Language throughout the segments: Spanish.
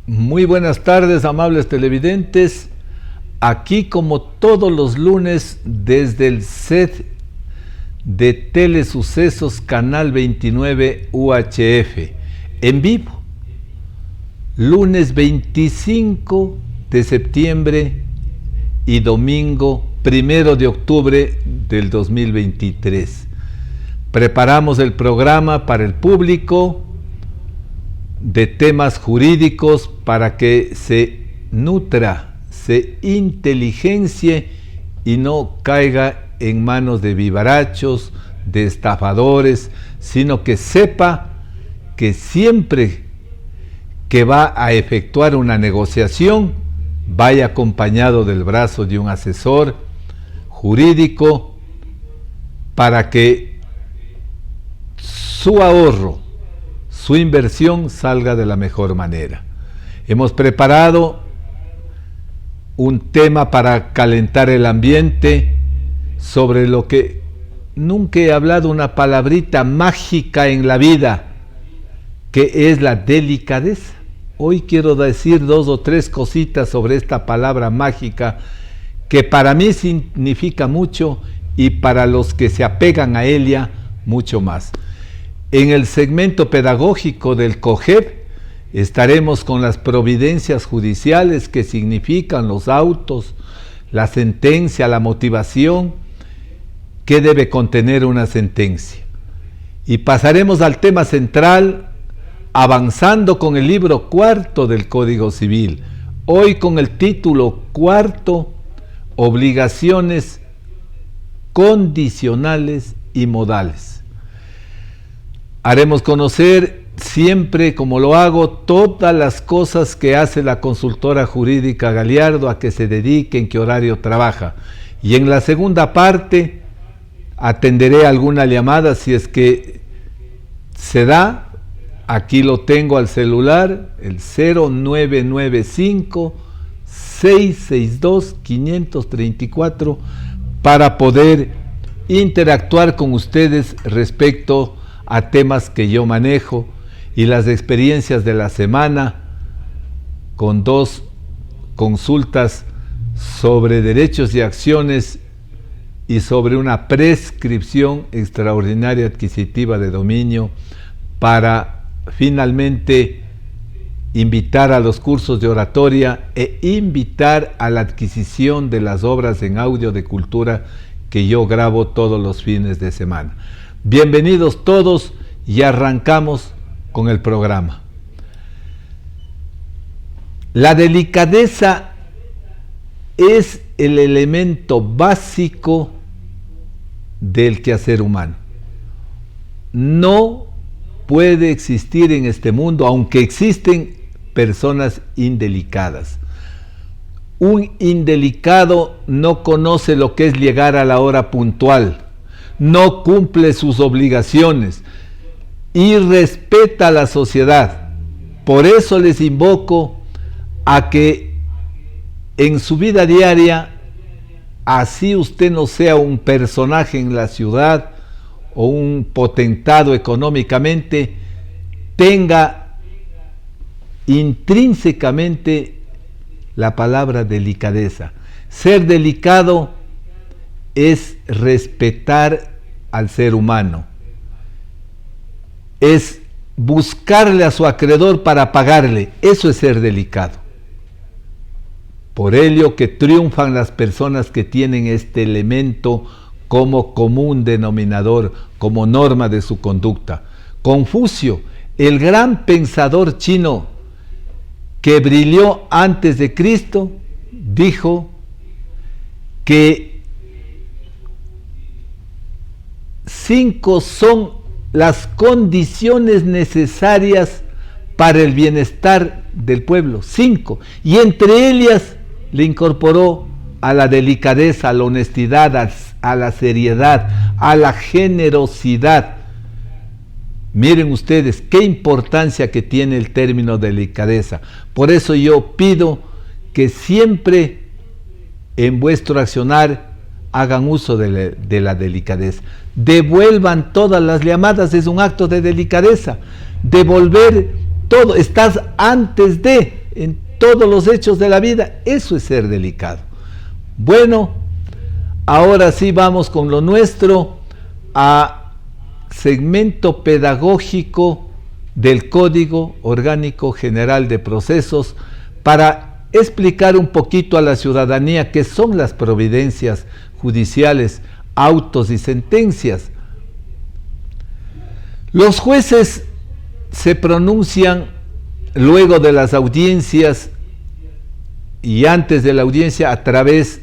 Muy buenas tardes, amables televidentes. Aquí, como todos los lunes, desde el set de Telesucesos Canal 29 UHF, en vivo, lunes 25 de septiembre y domingo 1 de octubre del 2023. Preparamos el programa para el público de temas jurídicos para que se nutra, se inteligencie y no caiga en manos de vivarachos, de estafadores, sino que sepa que siempre que va a efectuar una negociación, vaya acompañado del brazo de un asesor jurídico para que su ahorro, su inversión salga de la mejor manera. Hemos preparado un tema para calentar el ambiente sobre lo que nunca he hablado, una palabrita mágica en la vida, que es la delicadeza. Hoy quiero decir 2 o 3 cositas sobre esta palabra mágica que para mí significa mucho y para los que se apegan a ella mucho más. En el segmento pedagógico del COGEP estaremos con las providencias judiciales que significan los autos, la sentencia, la motivación que debe contener una sentencia. Y pasaremos al tema central, avanzando con el libro 4 del Código Civil, hoy con el título 4, obligaciones condicionales y modales. Haremos conocer siempre, como lo hago, todas las cosas que hace la consultora jurídica Galiardo, a qué se dedica, en qué horario trabaja. Y en la segunda parte atenderé alguna llamada si es que se da. Aquí lo tengo al celular, el 0995-662-534, para poder interactuar con ustedes respecto a temas que yo manejo y las experiencias de la semana, con 2 consultas sobre derechos y acciones y sobre una prescripción extraordinaria adquisitiva de dominio, para finalmente invitar a los cursos de oratoria e invitar a la adquisición de las obras en audio de cultura que yo grabo todos los fines de semana. Bienvenidos todos y arrancamos con el programa. La delicadeza es el elemento básico del quehacer humano. No puede existir en este mundo, aunque existen personas indelicadas. Un indelicado no conoce lo que es llegar a la hora puntual, no cumple sus obligaciones y respeta a la sociedad. Por eso les invoco a que en su vida diaria, así usted no sea un personaje en la ciudad o un potentado económicamente, tenga intrínsecamente la palabra delicadeza. Ser delicado es respetar al ser humano, es buscarle a su acreedor para pagarle. Eso es ser delicado. Por ello que triunfan las personas que tienen este elemento como común denominador, como norma de su conducta. Confucio, el gran pensador chino que brilló antes de Cristo, dijo que 5 son las condiciones necesarias para el bienestar del pueblo. 5. Y entre ellas le incorporó a la delicadeza, a la honestidad, a la seriedad, a la generosidad. Miren ustedes qué importancia que tiene el término delicadeza. Por eso yo pido que siempre en vuestro accionar hagan uso de la delicadeza. Devuelvan todas las llamadas, es un acto de delicadeza. Devolver todo, estás antes de, en todos los hechos de la vida. Eso es ser delicado. Bueno, ahora sí vamos con lo nuestro, a segmento pedagógico del Código Orgánico General de Procesos, para explicar un poquito a la ciudadanía qué son las providencias judiciales, autos y sentencias. Los jueces se pronuncian luego de las audiencias y antes de la audiencia a través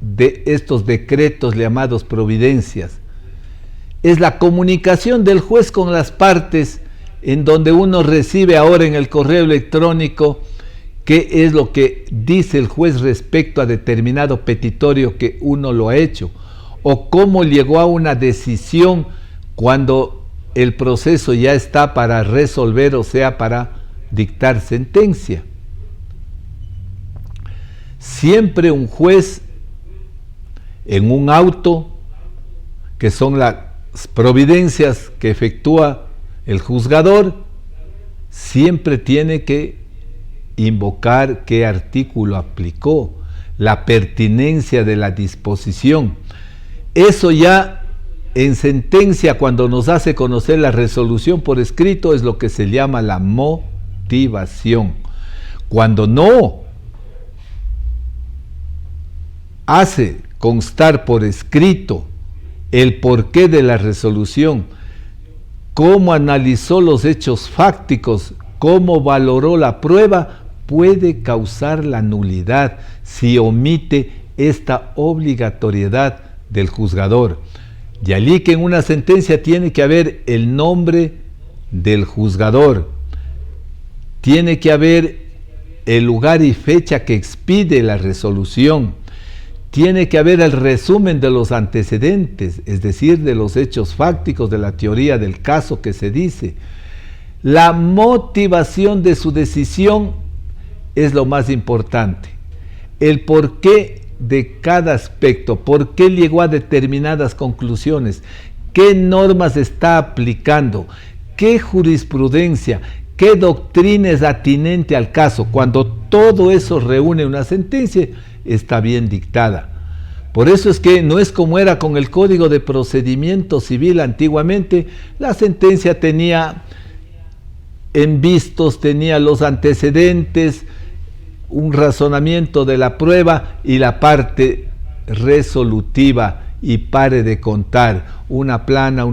de estos decretos llamados providencias. Es la comunicación del juez con las partes, en donde uno recibe ahora en el correo electrónico qué es lo que dice el juez respecto a determinado petitorio que uno lo ha hecho, o cómo llegó a una decisión cuando el proceso ya está para resolver, o sea, para dictar sentencia. Siempre un juez, en un auto, que son las providencias que efectúa el juzgador, siempre tiene que invocar qué artículo aplicó, la pertinencia de la disposición. Eso ya en sentencia, cuando nos hace conocer la resolución por escrito, es lo que se llama la motivación. Cuando no hace constar por escrito el porqué de la resolución, cómo analizó los hechos fácticos, cómo valoró la prueba, puede causar la nulidad si omite esta obligatoriedad del juzgador. Y allí que en una sentencia tiene que haber el nombre del juzgador, tiene que haber el lugar y fecha que expide la resolución, tiene que haber el resumen de los antecedentes, es decir, de los hechos fácticos, de la teoría del caso que se dice. La motivación de su decisión es lo más importante. El porqué de cada aspecto, por qué llegó a determinadas conclusiones, qué normas está aplicando, qué jurisprudencia, qué doctrina es atinente al caso. Cuando todo eso reúne una sentencia, está bien dictada. Por eso es que no es como era con el Código de Procedimiento Civil antiguamente. La sentencia tenía en vistos, tenía los antecedentes, un razonamiento de la prueba y la parte resolutiva, y pare de contar, una plana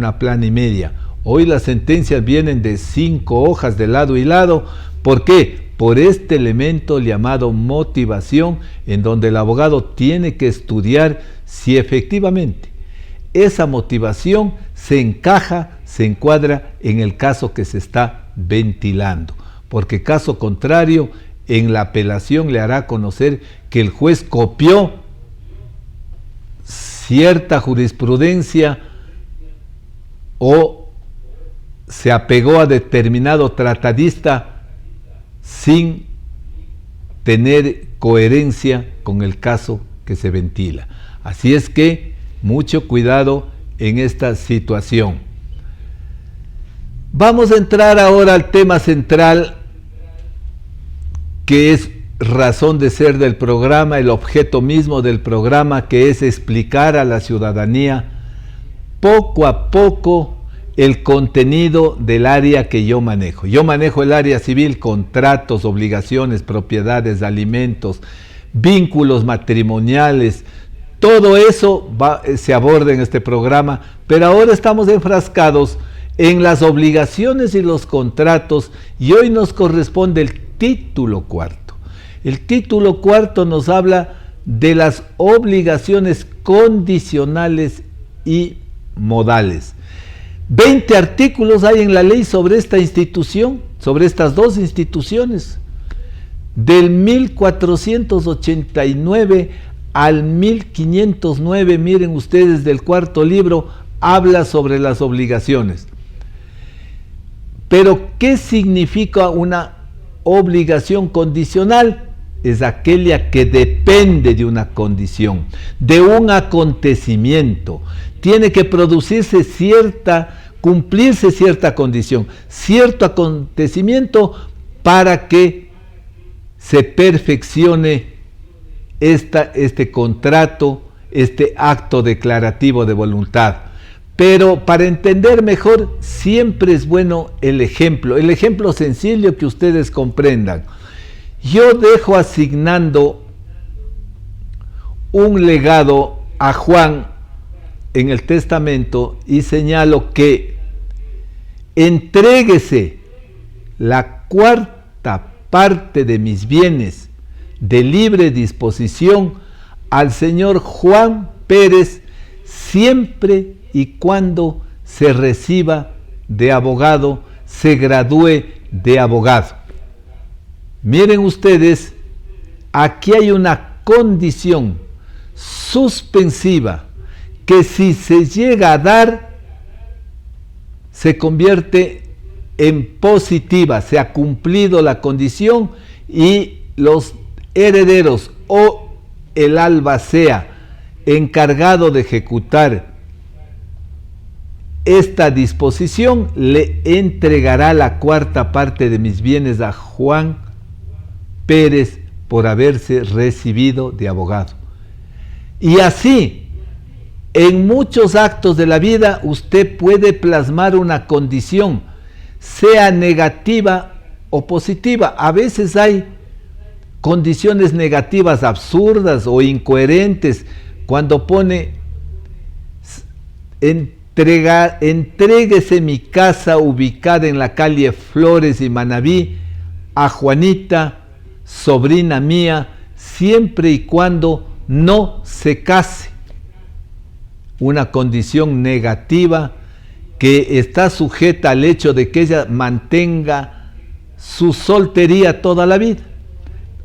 y media. Hoy las sentencias vienen de 5 hojas de lado y lado. ¿Por qué? Por este elemento llamado motivación, en donde el abogado tiene que estudiar si efectivamente esa motivación se encaja, se encuadra en el caso que se está ventilando, porque caso contrario, en la apelación le hará conocer que el juez copió cierta jurisprudencia o se apegó a determinado tratadista sin tener coherencia con el caso que se ventila. Así es que mucho cuidado en esta situación. Vamos a entrar ahora al tema central, que es razón de ser del programa, el objeto mismo del programa, que es explicar a la ciudadanía poco a poco el contenido del área que yo manejo. Yo manejo el área civil: contratos, obligaciones, propiedades, alimentos, vínculos matrimoniales. Todo eso se aborda en este programa, pero ahora estamos enfrascados en las obligaciones y los contratos, y hoy nos corresponde el título cuarto. El título cuarto nos habla de las obligaciones condicionales y modales. 20 artículos hay en la ley sobre esta institución, sobre estas dos instituciones. Del 1489 al 1509, miren ustedes, del cuarto libro, habla sobre las obligaciones. Pero, ¿qué significa una obligación condicional? Es aquella que depende de una condición, de un acontecimiento. Tiene que producirse cumplirse cierta condición, cierto acontecimiento, para que se perfeccione este contrato, este acto declarativo de voluntad. Pero para entender mejor, siempre es bueno el ejemplo sencillo que ustedes comprendan. Yo dejo asignando un legado a Juan en el testamento y señalo que entréguese la cuarta parte de mis bienes de libre disposición al señor Juan Pérez, siempre y cuando se reciba de abogado, se gradúe de abogado. Miren ustedes, aquí hay una condición suspensiva que si se llega a dar, se convierte en positiva, se ha cumplido la condición y los herederos o el albacea encargado de ejecutar esta disposición le entregará la cuarta parte de mis bienes a Juan Pérez por haberse recibido de abogado. Y así, en muchos actos de la vida usted puede plasmar una condición, sea negativa o positiva. A veces hay condiciones negativas absurdas o incoherentes cuando pone entréguese mi casa ubicada en la calle Flores y Manabí a Juanita, sobrina mía, siempre y cuando no se case. Una condición negativa que está sujeta al hecho de que ella mantenga su soltería toda la vida.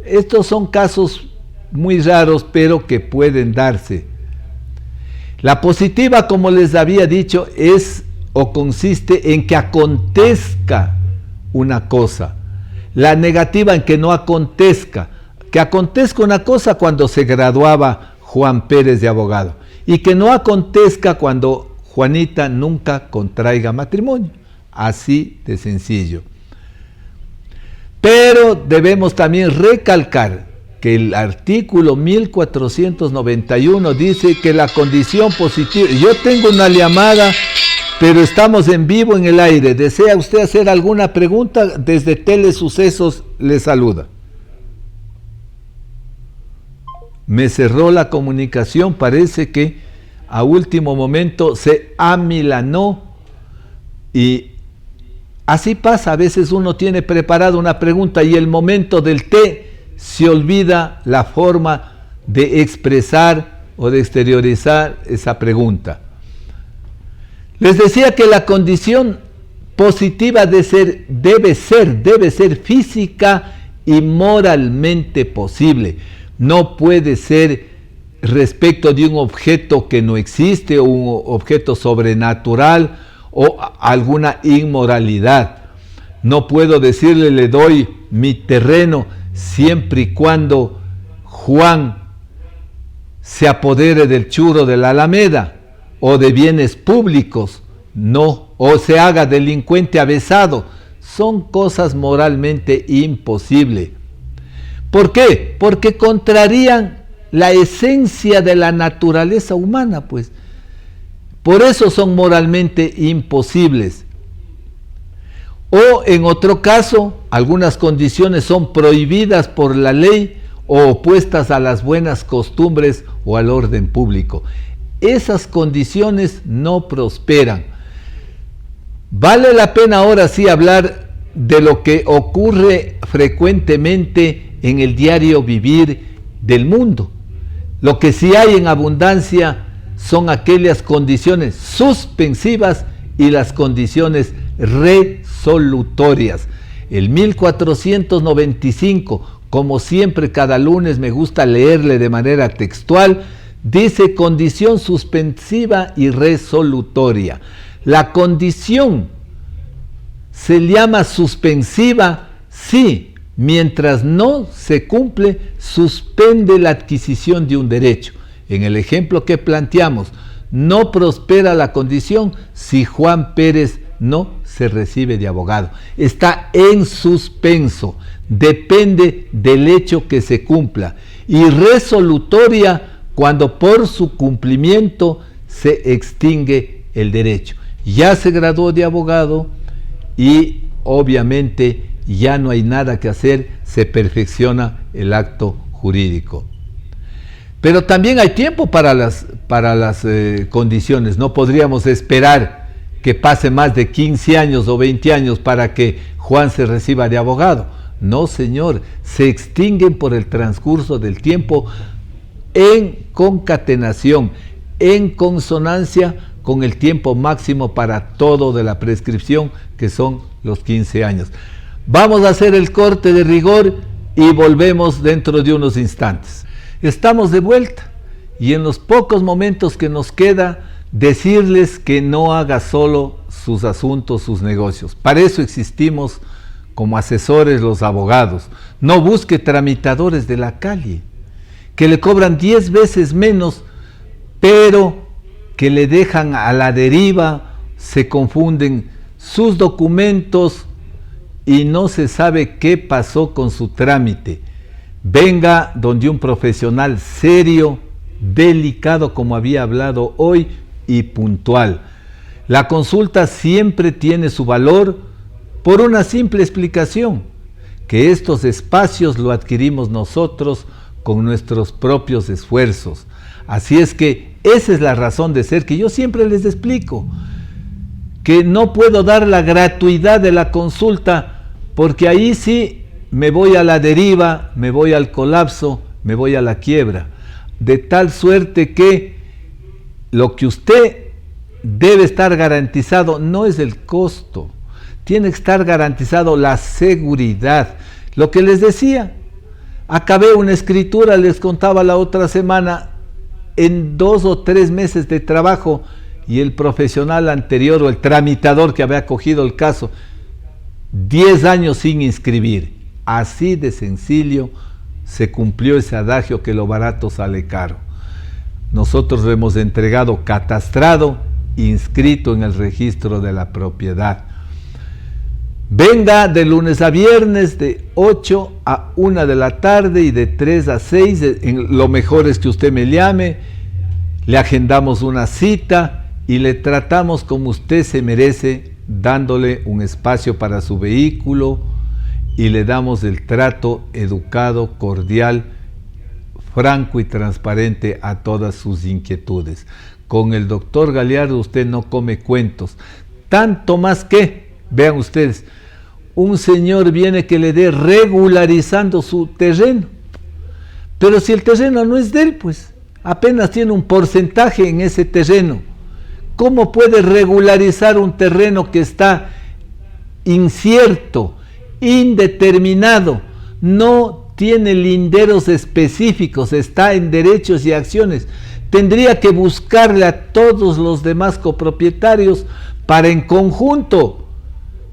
Estos son casos muy raros, pero que pueden darse. La positiva, como les había dicho, es o consiste en que acontezca una cosa. La negativa en que no acontezca. Que acontezca una cosa cuando se graduaba Juan Pérez de abogado. Y que no acontezca cuando Juanita nunca contraiga matrimonio. Así de sencillo. Pero debemos también recalcar que el artículo 1491 dice que la condición positiva... Yo tengo una llamada, pero estamos en vivo en el aire. ¿Desea usted hacer alguna pregunta? Desde Telesucesos le saluda. Me cerró la comunicación, parece que a último momento se amilanó y así pasa. A veces uno tiene preparada una pregunta y el momento del té se olvida la forma de expresar o de exteriorizar esa pregunta. Les decía que la condición positiva debe ser física y moralmente posible. No puede ser respecto de un objeto que no existe o un objeto sobrenatural o alguna inmoralidad. No puedo decirle le doy mi terreno siempre y cuando Juan se apodere del churro de la Alameda o de bienes públicos, no, o se haga delincuente avesado. Son cosas moralmente imposibles. ¿Por qué? Porque contrarían la esencia de la naturaleza humana, pues. Por eso son moralmente imposibles. O en otro caso, algunas condiciones son prohibidas por la ley o opuestas a las buenas costumbres o al orden público. Esas condiciones no prosperan. Vale la pena ahora sí hablar de lo que ocurre frecuentemente en el diario vivir del mundo. Lo que sí hay en abundancia son aquellas condiciones suspensivas y las condiciones resolutorias. El 1495, como siempre cada lunes me gusta leerle de manera textual, dice condición suspensiva y resolutoria. La condición se llama suspensiva si, mientras no se cumple, suspende la adquisición de un derecho. En el ejemplo que planteamos, no prospera la condición si Juan Pérez no se recibe de abogado. Está en suspenso, depende del hecho que se cumpla, y resolutoria cuando por su cumplimiento se extingue el derecho. Ya se graduó de abogado y obviamente ya no hay nada que hacer, se perfecciona el acto jurídico. Pero también hay tiempo para las condiciones. No podríamos esperar que pase más de 15 años o 20 años para que Juan se reciba de abogado. No, señor, se extinguen por el transcurso del tiempo en concatenación, en consonancia con el tiempo máximo para todo de la prescripción, que son los 15 años. Vamos a hacer el corte de rigor y volvemos dentro de unos instantes. Estamos de vuelta y en los pocos momentos que nos queda, decirles que no haga solo sus asuntos, sus negocios. Para eso existimos como asesores los abogados. No busque tramitadores de la calle, que le cobran 10 veces menos, pero que le dejan a la deriva, se confunden sus documentos y no se sabe qué pasó con su trámite. Venga donde un profesional serio, delicado, como había hablado hoy, y puntual. La consulta siempre tiene su valor por una simple explicación, que estos espacios lo adquirimos nosotros con nuestros propios esfuerzos. Así es que esa es la razón de ser, que yo siempre les explico, que no puedo dar la gratuidad de la consulta, porque ahí sí me voy a la deriva, me voy al colapso, me voy a la quiebra. De tal suerte que lo que usted debe estar garantizado no es el costo, tiene que estar garantizado la seguridad. Lo que les decía, acabé una escritura, les contaba la otra semana, en 2 o 3 meses de trabajo, y el profesional anterior o el tramitador que había cogido el caso, 10 años sin inscribir. Así de sencillo se cumplió ese adagio que lo barato sale caro. Nosotros lo hemos entregado catastrado, inscrito en el registro de la propiedad. Venga de lunes a viernes de 8 a 1 de la tarde y de 3 a 6. Lo mejor es que usted me llame, le agendamos una cita y le tratamos como usted se merece, dándole un espacio para su vehículo y le damos el trato educado, cordial, franco y transparente a todas sus inquietudes. Con el doctor Galiardo usted no come cuentos, tanto más que, vean ustedes, un señor viene que le dé regularizando su terreno, pero si el terreno no es de él, pues apenas tiene un porcentaje en ese terreno. ¿Cómo puede regularizar un terreno que está incierto, indeterminado, no tiene linderos específicos, está en derechos y acciones? Tendría que buscarle a todos los demás copropietarios para en conjunto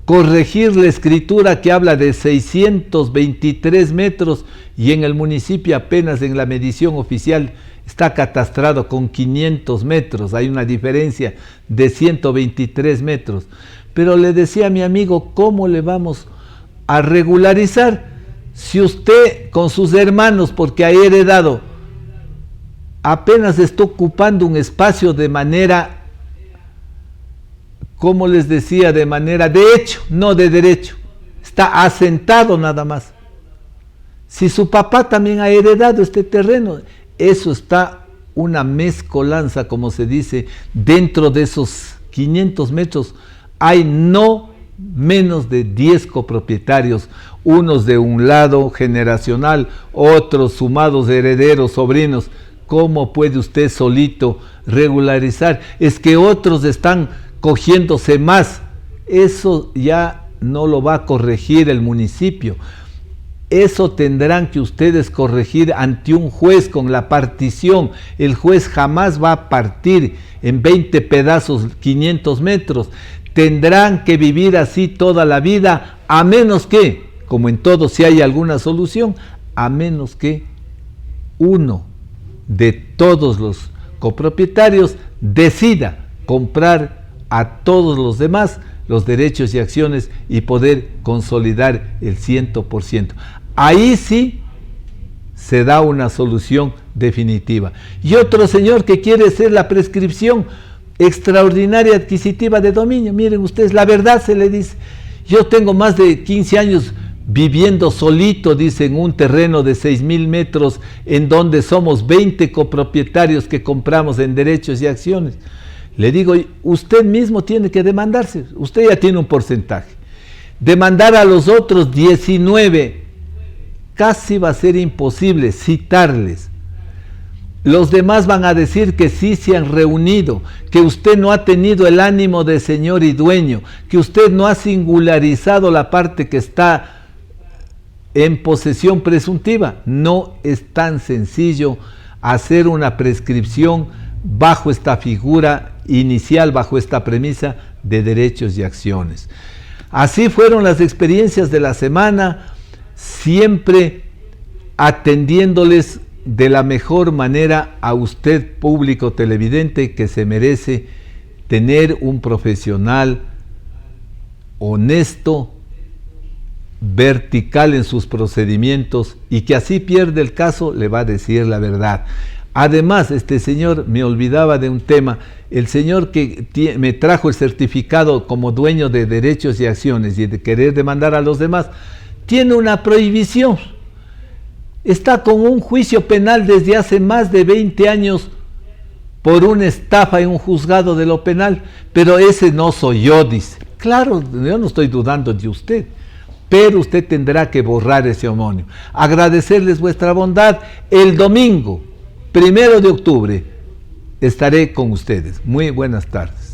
corregir la escritura que habla de 623 metros y en el municipio apenas en la medición oficial está catastrado con 500 metros, hay una diferencia de 123 metros. Pero le decía a mi amigo, ¿cómo le vamos a regularizar si usted con sus hermanos, porque ha heredado, apenas está ocupando un espacio de manera, como les decía, de manera de hecho, no de derecho, está asentado nada más? Si su papá también ha heredado este terreno, eso está una mezcolanza, como se dice, dentro de esos 500 metros hay no menos de 10 copropietarios, unos de un lado generacional, otros sumados herederos, sobrinos. ¿Cómo puede usted solito regularizar? Es que otros están cogiéndose más. Eso ya no lo va a corregir el municipio. Eso tendrán que ustedes corregir ante un juez con la partición. El juez jamás va a partir en 20 pedazos 500 metros. Tendrán que vivir así toda la vida, a menos que, como en todo, si hay alguna solución, a menos que uno de todos los copropietarios decida comprar a todos los demás los derechos y acciones y poder consolidar el 100%. Ahí sí se da una solución definitiva. Y otro señor que quiere hacer la prescripción extraordinaria adquisitiva de dominio. Miren ustedes, la verdad se le dice. Yo tengo más de 15 años viviendo solito, dice, en un terreno de 6,000 metros, en donde somos 20 copropietarios que compramos en derechos y acciones. Le digo, usted mismo tiene que demandarse, usted ya tiene un porcentaje. Demandar a los otros 19, casi va a ser imposible citarles. Los demás van a decir que sí se han reunido, que usted no ha tenido el ánimo de señor y dueño, que usted no ha singularizado la parte que está en posesión presuntiva. No es tan sencillo hacer una prescripción bajo esta figura inicial, bajo esta premisa de derechos y acciones. Así fueron las experiencias de la semana, siempre atendiéndoles de la mejor manera a usted, público televidente, que se merece tener un profesional honesto, vertical en sus procedimientos, y que así pierde el caso, le va a decir la verdad. Además, este señor, me olvidaba de un tema, el señor que me trajo el certificado como dueño de derechos y acciones y de querer demandar a los demás, tiene una prohibición. Está con un juicio penal desde hace más de 20 años por una estafa en un juzgado de lo penal, pero ese no soy yo, dice. Claro, yo no estoy dudando de usted, pero usted tendrá que borrar ese homónimo. Agradecerles vuestra bondad. El domingo 1 de octubre estaré con ustedes. Muy buenas tardes.